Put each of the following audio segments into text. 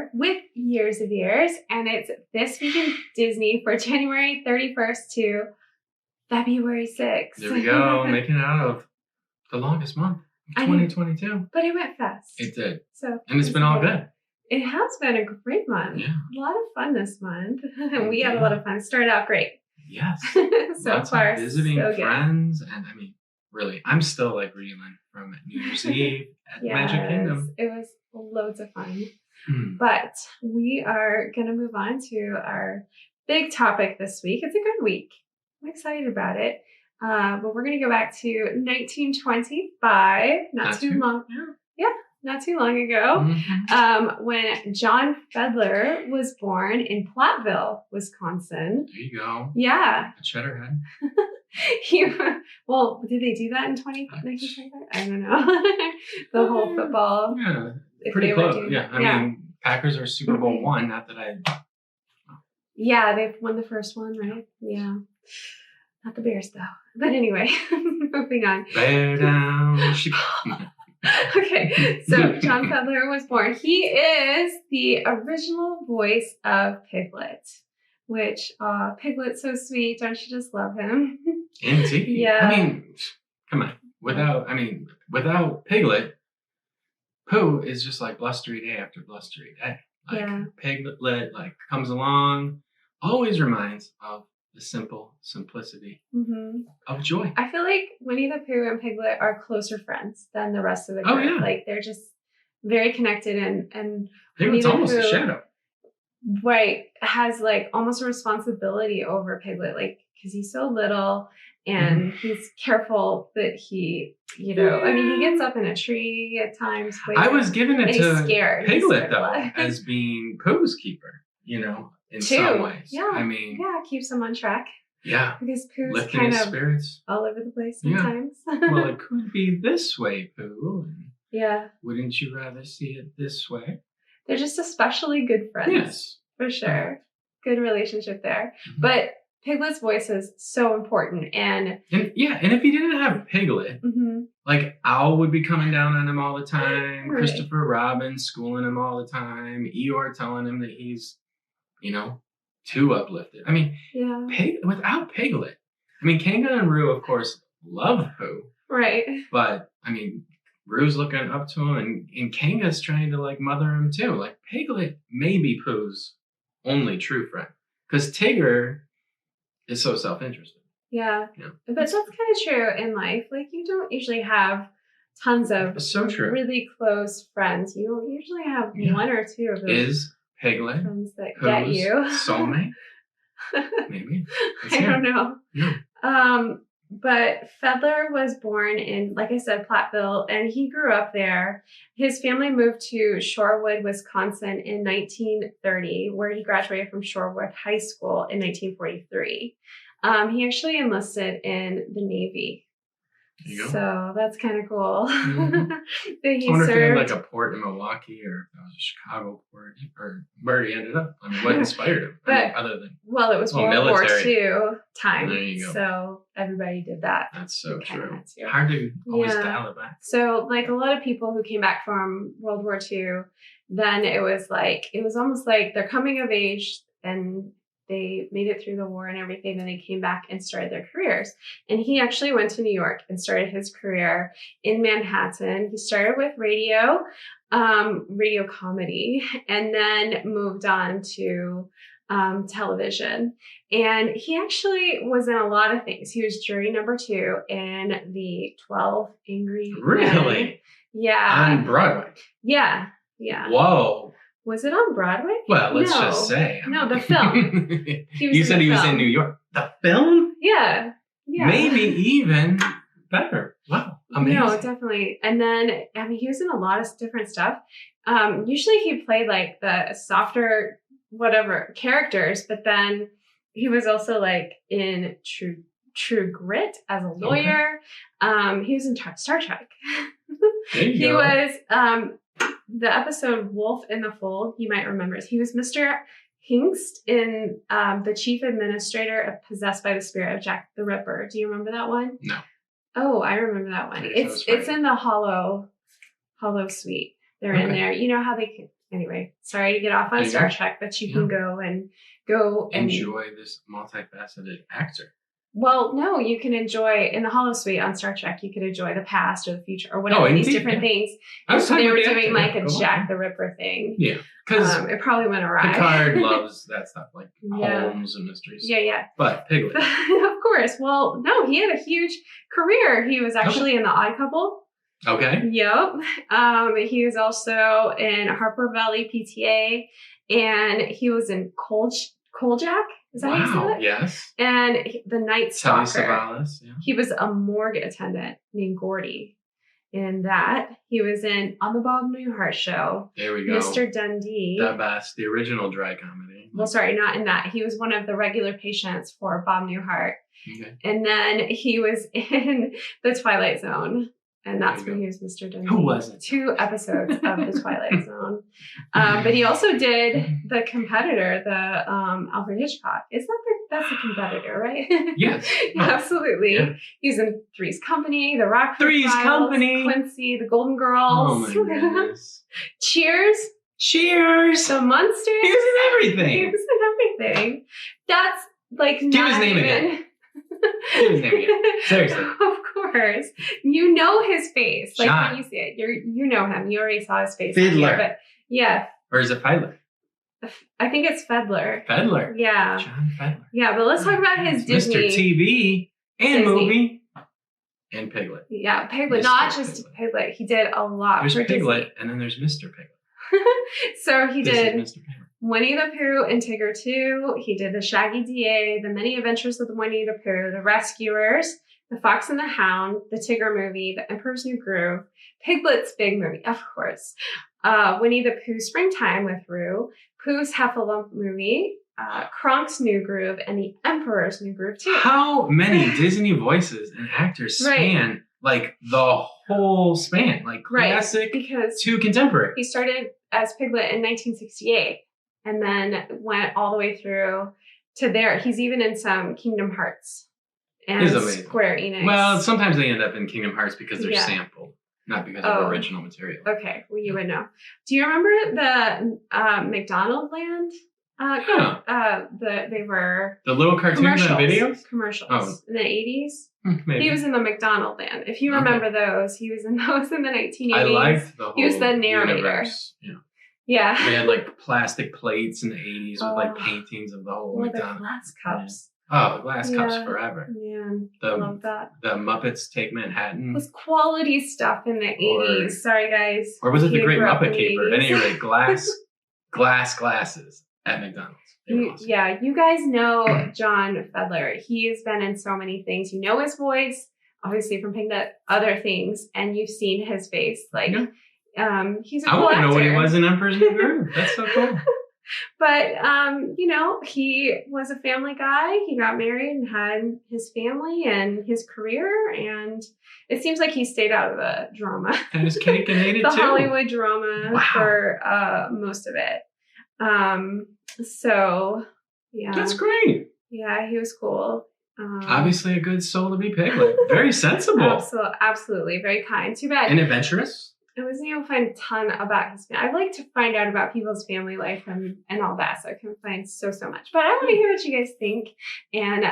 here with Years of Years, and it's This Week in Disney for January 31st to February 6th. There we go, making it out of the longest month of 2022. But it went fast. It did. And it's been all good. It has been a great month. Yeah. A lot of fun this month. We had a lot of fun. It started out great. Yes. So far, visiting so friends, and I mean, really, I'm still like reeling from New Year's Eve at Magic Kingdom. It was loads of fun. But we are going to move on to our big topic this week. It's a good week. I'm excited about it. But we're going to go back to 1925, not too long ago, when John Fiedler was born in Platteville, Wisconsin. There you go. Yeah. A cheddar head. Well, did they do that in 1925? I don't know. The whole football. Yeah, pretty close. I mean, Packers are Super Bowl I, not that I... Yeah, they've won the first one, right? Yeah. Not the Bears, though. But anyway, moving on. Bear down. Okay, so John Fiedler was born. He is the original voice of Piglet, which, Piglet's so sweet. Don't you just love him? Indeed. Yeah. I mean, come on. Without Piglet, Pooh is just like blustery day after blustery day. Piglet, comes along, always reminds of the simple simplicity of joy. I feel like Winnie the Pooh and Piglet are closer friends than the rest of the group. Oh, yeah. Like, they're just very connected, and Piglet's almost a shadow. Right. Has like almost a responsibility over Piglet, like, because he's so little and he's careful that he, he gets up in a tree at times. I was giving it to Piglet, though, like, as being Pooh's keeper, in some ways. Yeah. I mean, keeps him on track. Yeah. Because Pooh's lifting kind his of spirits all over the place sometimes. Well, it could be this way, Pooh. Yeah. Wouldn't you rather see it this way? They're just especially good friends. Yes. For sure. Good relationship there. But Piglet's voice is so important. And if he didn't have Piglet, like Owl would be coming down on him all the time, right. Christopher Robin schooling him all the time, Eeyore telling him that he's, too uplifted. I mean, without Piglet, Kanga and Roo, of course, love Pooh. Right. But, Roo's looking up to him, and Kanga's trying to, mother him, too. Like, Piglet may be Pooh's only true friend. Because Tigger is so self-interested. Yeah. But that's kind of true in life. Like, you don't usually have tons of really close friends. You usually have one or two of those. Is Piglet friends that get you. Soulmate? Maybe. I don't know. Yeah. But Fiedler was born in, like I said, Platteville, and he grew up there. His family moved to Shorewood, Wisconsin in 1930, where he graduated from Shorewood High School in 1943. He actually enlisted in the Navy. There you go. So that's kind of cool. That he I wonder served. If he had a port in Milwaukee, or if that was a Chicago port, or where he ended up. What inspired him? Other than it was World War II time. There you go. So everybody did that. That's so true. Hard to always dial it back. So a lot of people who came back from World War II, then it was almost like they're coming of age, and they made it through the war and everything, and they came back and started their careers. And he actually went to New York and started his career in Manhattan. He started with radio comedy, and then moved on to television. And he actually was in a lot of things. He was jury number 2 in the 12 Angry Men. Really? Yeah. On Broadway? Yeah. Yeah. Whoa. Was it on Broadway? Well, let's just say. No, the film. You said he was in New York. The film? Yeah. Yeah. Maybe even better. Wow. Amazing. No, definitely. And then, he was in a lot of different stuff. Usually he played the softer, whatever, characters, but then he was also in True Grit as a lawyer. Okay. He was in Star Trek. He was, the episode Wolf in the Fold, you might remember. He was Mr. Hingst in the chief administrator of Possessed by the Spirit of Jack the Ripper. Do you remember that one? No. Oh, I remember that one. It's in the Hollow Suite. They're in there. You know how Anyway, sorry to get off on Star Trek, but you can go and enjoy this multifaceted actor. Well, no, you can enjoy in the Holosuite on Star Trek. You could enjoy the past or the future or whatever these different things. So they were doing like a Jack the Ripper thing. Yeah, because it probably went awry. Picard loves that stuff, like Holmes and mysteries. Yeah. But Piglet, of course. Well, no, he had a huge career. He was actually in The Odd Couple. Okay. Yep. He was also in Harper Valley PTA, and he was in Kolchak. Is that how you say that? Yes. And the Night Stalker. Savalas, yeah. He was a morgue attendant named Gordy. In that, he was in On the Bob Newhart Show. There we go. Mr. Dundee. The best, the original dry comedy. Well, sorry, not in that. He was one of the regular patients for Bob Newhart. Okay. And then he was in The Twilight Zone. And that's when he was Mr. Dundee. Who wasn't? 2 episodes of The Twilight Zone. But he also did The Competitor, the Alfred Hitchcock. That's a competitor, right? Yes. Absolutely. Yeah. He's in Three's Company, The Rockford Files, Quincy, The Golden Girls. Oh my goodness. Cheers. The Munsters. He was in everything. That's like Give his name again. Seriously. Of course. You know his face. Like John. when you see it. You know him. You already saw his face. Fiedler. Here, but yeah. Or is it Fiedler? I think it's Fiedler. Yeah. John Fiedler. Yeah, but let's talk about his Disney. Mr. TV and Disney. Movie. And Piglet. Yeah, Piglet. Mr. Not just Piglet. He did a lot there's for Piglet, Disney. And then there's Mr. Piglet. So he did Winnie the Pooh and Tigger 2. He did The Shaggy DA, The Many Adventures of the Winnie the Pooh, The Rescuers, The Fox and the Hound, The Tigger Movie, The Emperor's New Groove, Piglet's Big Movie, of course, Winnie the Pooh Springtime with Roo, Pooh's Heffalump Movie, Kronk's New Groove, and The Emperor's New Groove too. How many Disney voices and actors span like the whole span, like classic to contemporary? He started as Piglet in 1968 and then went all the way through to there. He's even in some Kingdom Hearts and Square Enix. Well, sometimes they end up in Kingdom Hearts because they're sampled, not because of original material. Okay, well, you would know. Do you remember the McDonald Land? They were the little cartoons and videos? Commercials in the 80s. Maybe. He was in the McDonald Land. If you remember those, he was in those in the 1980s. I liked the whole He was the narrator. Universe. Yeah. They had like plastic plates in the 80s with like paintings of the whole McDonald's. The glass cups. Oh, the glass cups forever. Man, I love that. The Muppets Take Manhattan. It was quality stuff in the 80s. Sorry, guys. Or was it the Great Muppet Caper? At any rate, glasses at McDonald's. Yeah, you guys know John Fiedler. He has been in so many things. You know his voice, obviously from Piglet, other things, and you've seen his face. Like, he's a cool actor. I want to know what he was in Emperor's New Groove. That's so cool. But, he was a family guy. He got married and had his family and his career. And it seems like he stayed out of the drama. And his cake and ate it too. The Hollywood drama for most of it. So, yeah. That's great. Yeah, he was cool. Obviously a good soul to be Piglet. Very sensible. Absolutely. Very kind. Too bad. And adventurous. I wasn't able to find a ton about his family. I like to find out about people's family life and all that, so I can find so much. But I want to hear what you guys think. And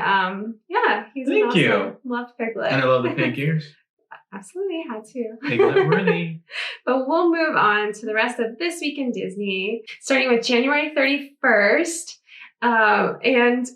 he's Thank you. Loved Piglet. And I love the pink ears. Absolutely, had to. Piglet worthy. But we'll move on to the rest of This Week in Disney, starting with January 31st. And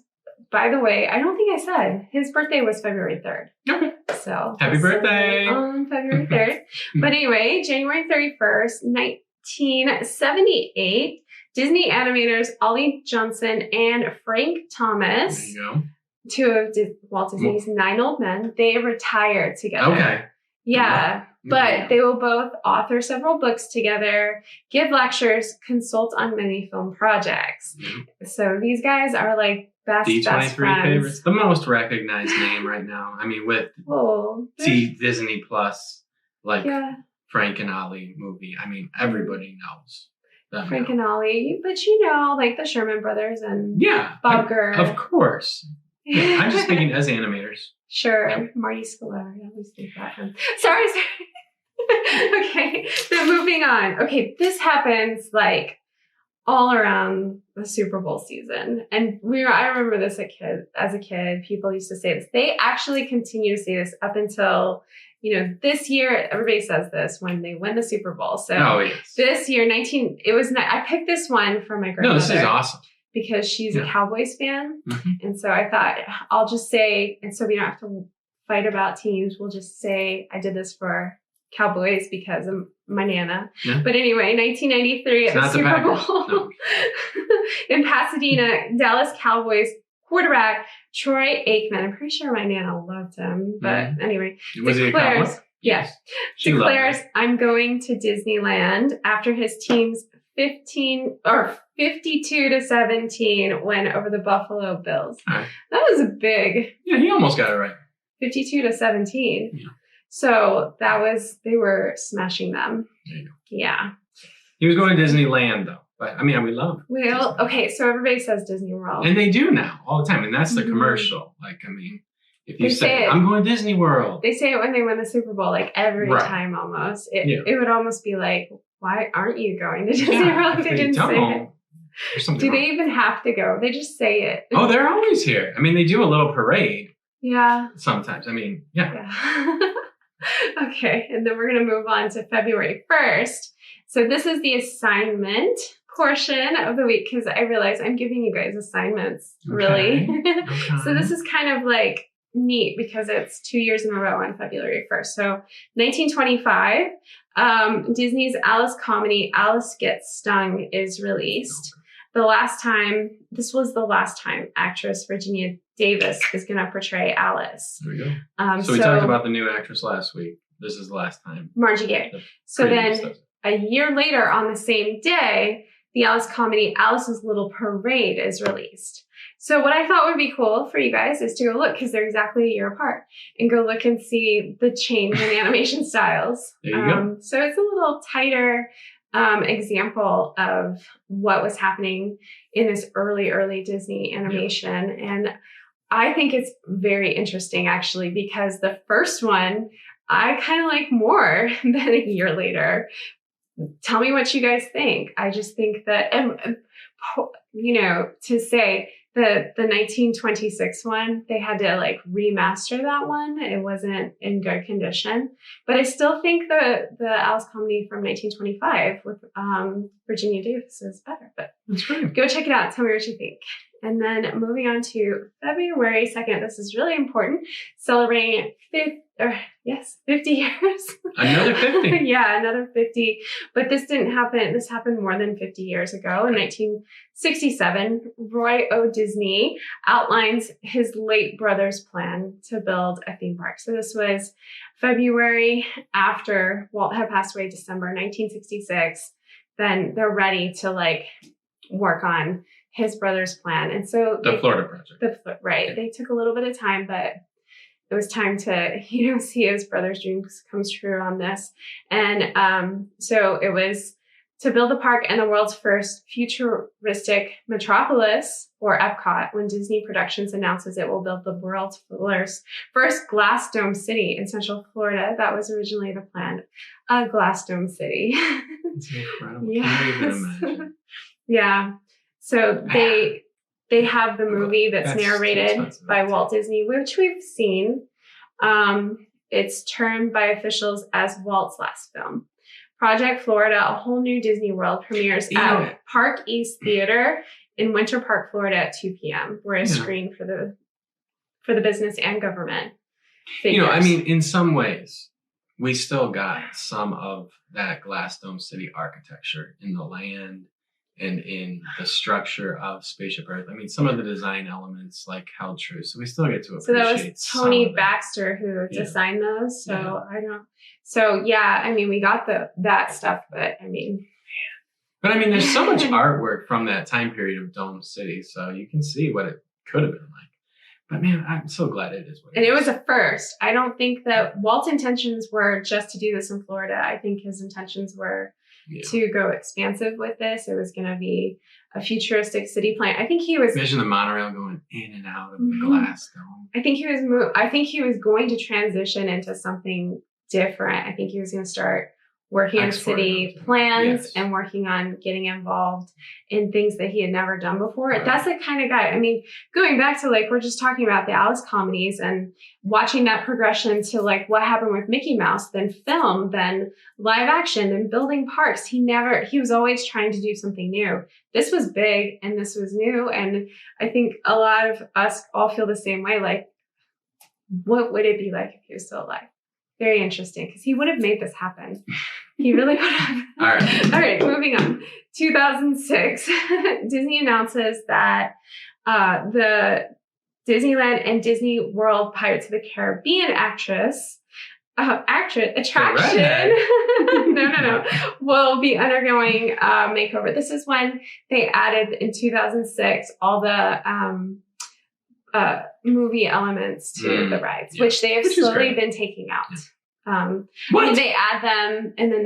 by the way, I don't think I said his birthday was February 3rd. Okay. So happy birthday on February 3rd. But anyway, January 31st, 1978, Disney animators Ollie Johnston and Frank Thomas, there you go. 2 of Walt Disney's 9 old men, they retired together. Okay. Yeah, but they will both author several books together, give lectures, consult on many film projects. Mm-hmm. So these guys are like best friends. Favorites. The most recognized name right now. I mean, with Disney Plus, Frank and Ollie movie. I mean, everybody knows them. Frank and Ollie, but like the Sherman Brothers and Bob Gurr. Of course. Yeah, I'm just thinking as animators. Sure. Marty Scalera. I always think that. Sorry. Okay, then moving on. Okay, this happens like all around the Super Bowl season. And I remember this as a kid, people used to say this. They actually continue to say this up until, this year. Everybody says this when they win the Super Bowl. So this year, I picked this one from my grandmother. No, this is awesome. Because she's a Cowboys fan. Mm-hmm. And so I thought, I'll just say, and so we don't have to fight about teams, we'll just say I did this for Cowboys because of my Nana. Yeah. But anyway, 1993 at the Super Bowl no. in Pasadena, Dallas Cowboys quarterback Troy Aikman. I'm pretty sure my Nana loved him. But anyway, was he a Cowboy? Yes. Declares, I'm going to Disneyland after his team's 52-17 win over the Buffalo Bills. Right. That was a big. Yeah, he almost got it right. 52-17. Yeah. So they were smashing them. There you go. Yeah. He was going to Disneyland though. But we love him. Well, okay, so everybody says Disney World. And they do now all the time. And that's the commercial. If you say, I'm going to Disney World. They say it when they win the Super Bowl, like every time almost. It would almost be like, why aren't you going to Disney World? They didn't say it. Do they even have to go? They just say it. Oh, they're always here. They do a little parade. Yeah. Sometimes. Yeah. Okay. And then we're going to move on to February 1st. So this is the assignment portion of the week because I realize I'm giving you guys assignments, really. Okay. So this is kind of like neat because it's 2 years in a row on February 1st. So 1925, Disney's Alice comedy, Alice Gets Stung, is released. This was the last time actress Virginia Davis is going to portray Alice. There we go. So we talked about the new actress last week. This is the last time. Margie Gay. So then a year later on the same day, the Alice comedy, Alice's Little Parade, is released. So what I thought would be cool for you guys is to go look, because they're exactly a year apart, and go look and see the change in animation styles. There you go. So it's a little tighter example of what was happening in this early Disney animation. Yeah. And I think it's very interesting, actually, because the first one I kind of like more than a year later. Tell me what you guys think. I just think that, to say the 1926 one, they had to remaster that one. It wasn't in good condition, but I still think the Alice comedy from 1925 with Virginia Davis is better. But that's great. Go check it out. Tell me what you think. And then moving on to February 2nd, this is really important. Celebrating 50 years. Another 50. Yeah, another 50. But this didn't happen. This happened more than 50 years ago. In 1967, Roy O. Disney outlines his late brother's plan to build a theme park. So this was February after Walt had passed away, December 1966. Then they're ready to work on his brother's plan. And so the Florida project. Right. They took a little bit of time, but it was time to, see his brother's dreams come true on this. And so it was to build the park and the world's first futuristic metropolis, or EPCOT, when Disney Productions announces it will build the world's first glass dome city in Central Florida. That was originally the plan, a glass dome city. It's incredible. Yes. Can't even imagine. Yeah. So they have the movie that's narrated by Walt Disney, which we've seen. It's termed by officials as Walt's last film. Project Florida, a whole new Disney World, premieres at Park East Theatre in Winter Park, Florida at 2 p.m. Where it's screened for the business and government figures. In some ways, we still got some of that glass dome city architecture in the land and in the structure of Spaceship Earth. Some of the design elements held true. So we still get to appreciate. So that was Tony Baxter who designed those. So I don't. So we got that stuff, but But there's so much artwork from that time period of Dome City, so you can see what it could have been like. But man, I'm so glad it is what it is. And it was a first. I don't think that Walt's intentions were just to do this in Florida. I think his intentions were to go expansive with this. It was going to be a futuristic city plan. I think he was... Imagine the monorail going in and out of the glass dome. I think he was going to transition into something different. I think he was going to start working on city plans and working on getting involved in things that he had never done before. Right. That's the kind of guy. I mean, going back to like, we're just talking about the Alice comedies and watching that progression to like what happened with Mickey Mouse, then film, then live action, then building parks. He was always trying to do something new. This was big and this was new. And I think a lot of us all feel the same way. Like, what would it be like if he was still alive? Very interesting, because he would have made this happen. He really would have. All right, moving on. 2006, Disney announces that the Disneyland and Disney World Pirates of the Caribbean attraction, no, will be undergoing a makeover. This is when they added in 2006 all the movie elements to the rides, which they have slowly been taking out. What? They add them and then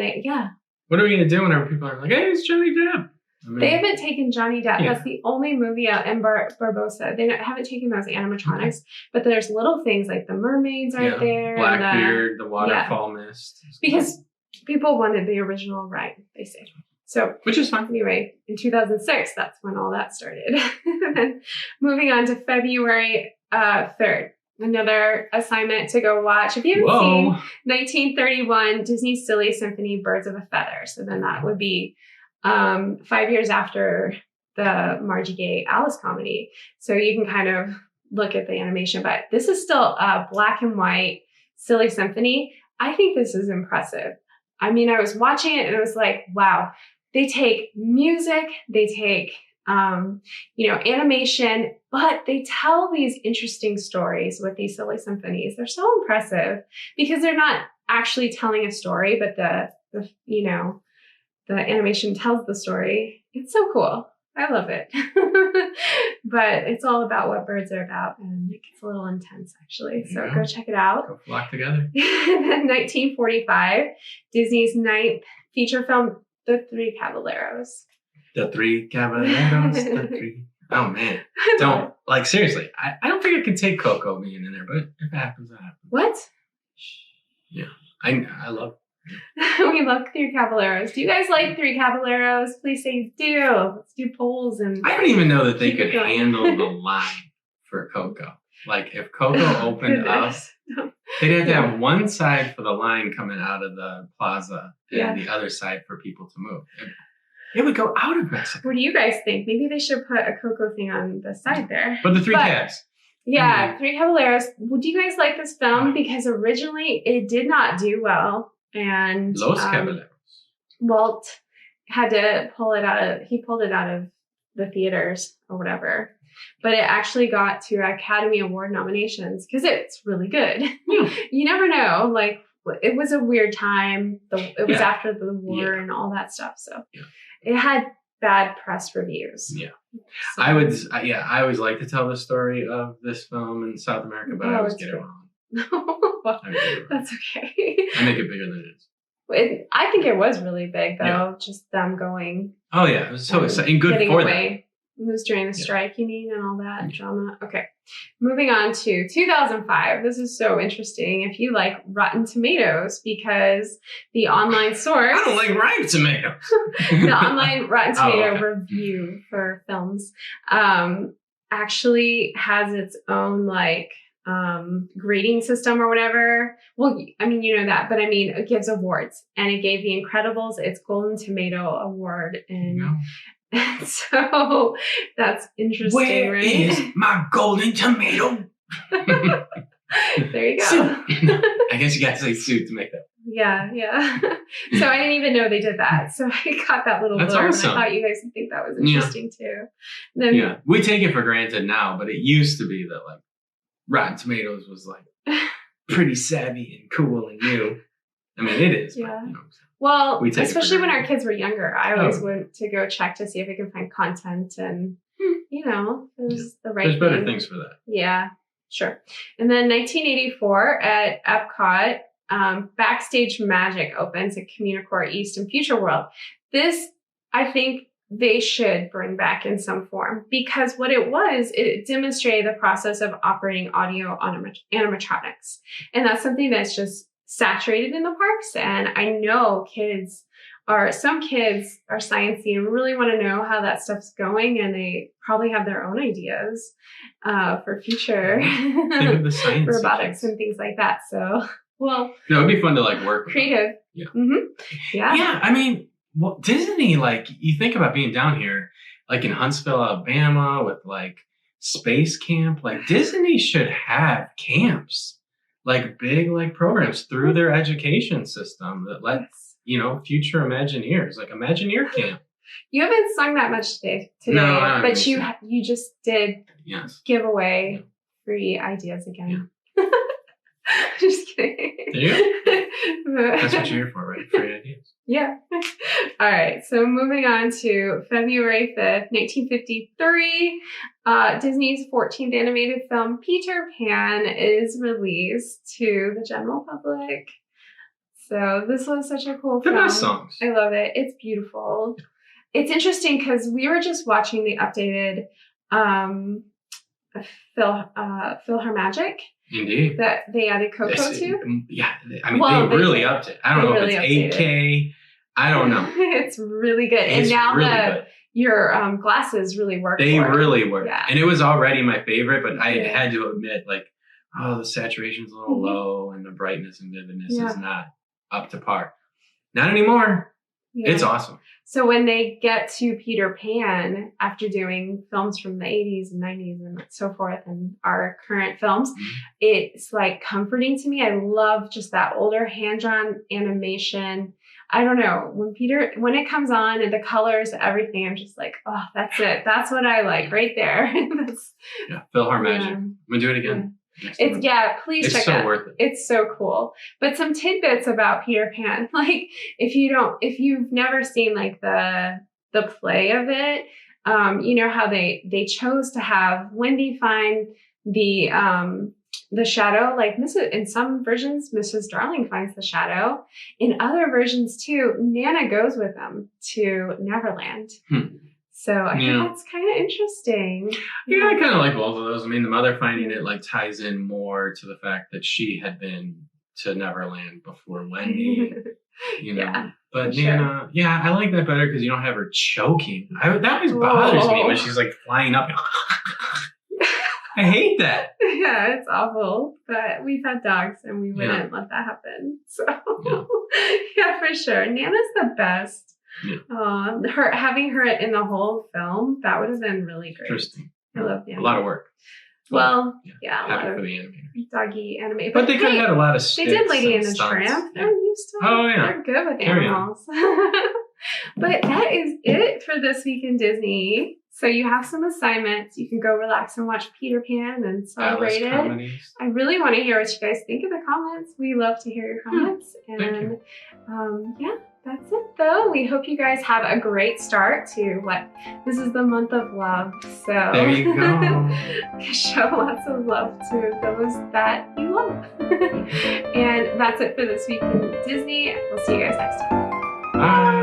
What are we going to do whenever people are like, hey, it's Johnny Depp? I mean, they haven't taken Johnny Depp. Yeah. That's the only movie out, and Barbosa. They haven't taken those animatronics, but there's little things like the mermaids aren't there. Blackbeard, the waterfall mist. Because people wanted the original ride, they say. So, which is fine. Anyway, in 2006, that's when all that started. And then moving on to February 3rd, another assignment to go watch. If you haven't seen 1931 Disney Silly Symphony Birds of a Feather, so then that would be 5 years after the Margie Gay Alice comedy. So you can kind of look at the animation, but this is still a black and white Silly Symphony. I think this is impressive. I mean, I was watching it and it was like, wow. They take music, they take, animation, but they tell these interesting stories with these silly symphonies. They're so impressive because they're not actually telling a story, but the animation tells the story. It's so cool. I love it. But it's all about what birds are about, and it gets a little intense, actually. So go check it out. Go flock together. And then 1945, Disney's 9th feature film, The Three Caballeros. The Three Caballeros. The Three. Oh, man. Don't, like, seriously, I don't think I could take Coco being in there, but if it happens, it happens. What? Yeah. I love We love Three Caballeros. Do you guys like Three Caballeros? Please say you do. Let's do polls. And I don't even know that they could handle the line for Coco. Like, if Coco opened up, they'd have to have one side for the line coming out of the plaza and the other side for people to move. It would go out of Mexico. What do you guys think? Maybe they should put a Coco thing on the side there. But the Three Cabs. Yeah, Three Caballeros. Would you guys like this film? Because originally it did not do well. And Los Cabelleros. Walt had to pulled it out of the theaters or whatever. But it actually got to Academy Award nominations because it's really good. Yeah. You never know. Like, it was a weird time. It was after the war and all that stuff. So it had bad press reviews. Yeah. So, I always like to tell the story of this film in South America, but I always get it wrong. Well, that's okay. I make it bigger than it is. I think it was really big, though. Just them going. Oh, yeah. It was so exciting. Good for them. It was during the strike, you mean, and all that drama. Okay. Moving on to 2005. This is so interesting if you like Rotten Tomatoes, because the online source. I don't like Rotten Tomatoes. The online Rotten Tomato review for films actually has its own, like, grading system or whatever. Well, I mean, you know that, but I mean, it gives awards, and it gave The Incredibles its Golden Tomato Award. And so that's interesting. Where right? is my Golden Tomato? There you go. I guess you got to say suit to make that. Yeah. So I didn't even know they did that. So I got that little blurb, awesome. And I thought you guys would think that was interesting too. Then, we take it for granted now, but it used to be that, like, Rotten Tomatoes was like pretty savvy and cool and new. I mean, it is. Yeah. But, you know, well, especially when our kids were younger, I always went to go check to see if I could find content, and it was the right. There's better things for that. Yeah, sure. And then 1984 at EPCOT, Backstage Magic opens at Communicore East and Future World. This, I think, they should bring back in some form, because what it demonstrated the process of operating audio on animatronics. And that's something that's just saturated in the parks. And I know some kids are sciencey and really want to know how that stuff's going, and they probably have their own ideas for future Think of the science robotics and things like that. So, well, no, it'd be fun to like work with creative. Yeah. Yeah. Yeah. I mean, well, Disney, like you think about being down here, like in Huntsville, Alabama, with like space camp, like Disney should have camps, like big like programs through their education system that lets future Imagineers, like Imagineer camp. You haven't sung that much today, no, but you just did give away free ideas again. Yeah. Just kidding. There you go. That's what you're here for, right? Free ideas. Yeah. All right. So moving on to February 5th, 1953, Disney's 14th animated film, Peter Pan, is released to the general public. So this was such a cool film. The best songs. I love it. It's beautiful. It's interesting because we were just watching the updated PhilharMagic. Indeed. That they added Coco to. Yeah. I mean, they really upped it. I don't know if it's 8K. I don't know. It's really good. It's and now really your glasses really work. They really work. Yeah. And it was already my favorite, but I had to admit, like, the saturation's a little low and the brightness and vividness is not up to par. Not anymore. Yeah. It's awesome. So when they get to Peter Pan, after doing films from the 80s and 90s and so forth and our current films, it's like comforting to me. I love just that older hand-drawn animation. I don't know, when it comes on and the colors, everything, I'm just like, oh, that's it. That's what I like right there. PhilharMagic. I'm gonna do it again. Please check it out. It's so worth it. It's so cool. But some tidbits about Peter Pan, like if you've never seen like the play of it, you know how they chose to have Wendy find the shadow, like in some versions, Mrs. Darling finds the shadow. In other versions too, Nana goes with them to Neverland. So I think that's kind of interesting. Yeah, I kind of like both of those. I mean, the mother finding it like ties in more to the fact that she had been to Neverland before Wendy, But Nana, I like that better because you don't have her choking. That always bothers me when she's like flying up. I hate that. Yeah, it's awful. But we've had dogs and we wouldn't let that happen. So yeah, for sure. Nana's the best. Yeah. Having her in the whole film, that would have been really great. Interesting. I love Nana. A lot of work. Well, a happy lot for of the animators. Doggy animators. But they kind of had a lot of sticks. They did Lady and the stunts. Tramp. They're used to it. They're good with animals. But that is it for This Week in Disney. So you have some assignments. You can go relax and watch Peter Pan and celebrate it. Comedies. I really want to hear what you guys think in the comments. We love to hear your comments. Thank you. That's it though. We hope you guys have a great start to this is the month of love. So there you go. Show lots of love to those that you love. And that's it for This Week in Disney. We'll see you guys next time. Bye.